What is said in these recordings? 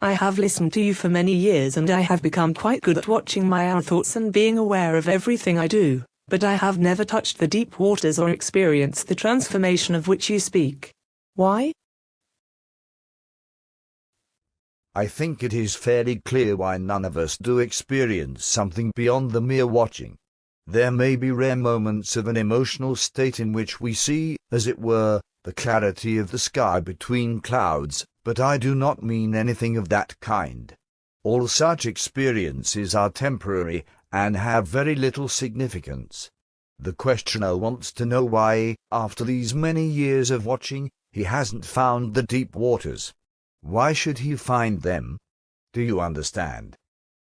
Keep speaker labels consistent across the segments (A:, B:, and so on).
A: I have listened to you for many years and I have become quite good at watching my own thoughts and being aware of everything I do, but I have never touched the deep waters or experienced the transformation of which you speak. Why?
B: I think it is fairly clear why none of us do experience something beyond the mere watching. There may be rare moments of an emotional state in which we see, as it were, the clarity of the sky between clouds, but I do not mean anything of that kind. All such experiences are temporary and have very little significance. The questioner wants to know why, after these many years of watching, he hasn't found the deep waters. Why should he find them? Do you understand?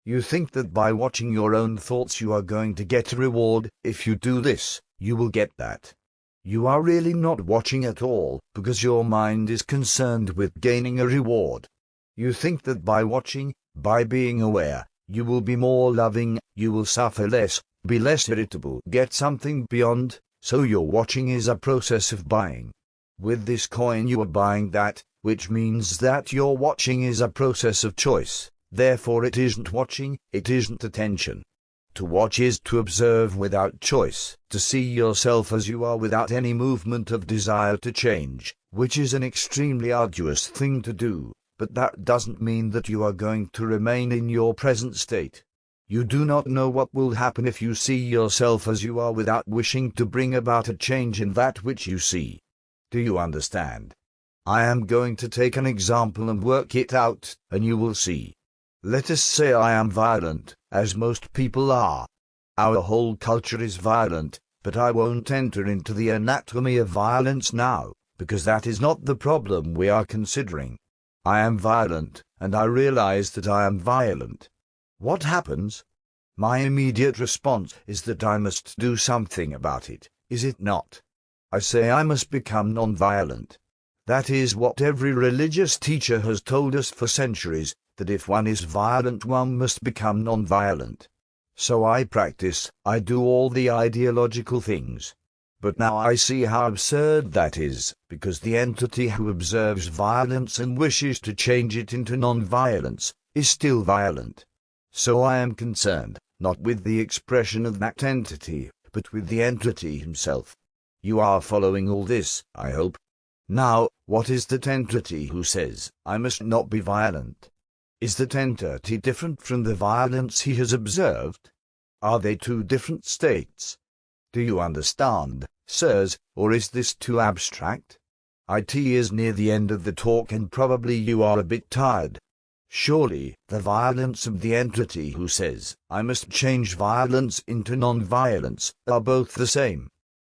B: You think that by watching your own thoughts you are going to get a reward. If you do this, you will get that. You are really not watching at all, because your mind is concerned with gaining a reward. You think that by watching, by being aware, you will be more loving, you will suffer less, be less irritable, get something beyond, so your watching is a process of buying. With this coin you are buying that, which means that your watching is a process of choice. Therefore it isn't watching, it isn't attention. To watch is to observe without choice, to see yourself as you are without any movement of desire to change, which is an extremely arduous thing to do, but that doesn't mean that you are going to remain in your present state. You do not know what will happen if you see yourself as you are without wishing to bring about a change in that which you see. Do you understand? I am going to take an example and work it out, and you will see. Let us say I am violent, as most people are. Our whole culture is violent, but I won't enter into the anatomy of violence now, because that is not the problem we are considering. I am violent, and I realize that I am violent. What happens? My immediate response is that I must do something about it, is it not? I say I must become non-violent. That is what every religious teacher has told us for centuries, that if one is violent one must become non-violent. So I practice, I do all the ideological things. But now I see how absurd that is, because the entity who observes violence and wishes to change it into non-violence, is still violent. So I am concerned, not with the expression of that entity, but with the entity himself. You are following all this, I hope. Now, what is that entity who says, I must not be violent? Is that entity different from the violence he has observed? Are they two different states? Do you understand, sirs, or is this too abstract? It is near the end of the talk and probably you are a bit tired. Surely, the violence of the entity who says, I must change violence into non-violence, are both the same.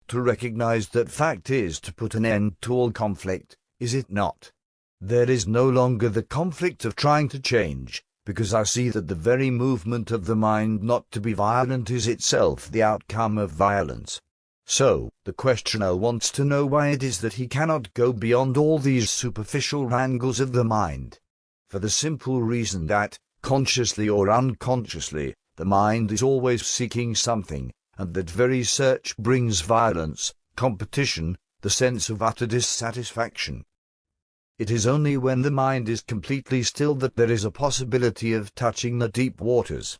B: To recognize that fact is to put an end to all conflict, is it not? There is no longer the conflict of trying to change, because I see that the very movement of the mind not to be violent is itself the outcome of violence. So, the questioner wants to know why it is that he cannot go beyond all these superficial wrangles of the mind. For the simple reason that, consciously or unconsciously, the mind is always seeking something, and that very search brings violence, competition, the sense of utter dissatisfaction. It is only when the mind is completely still that there is a possibility of touching the deep waters.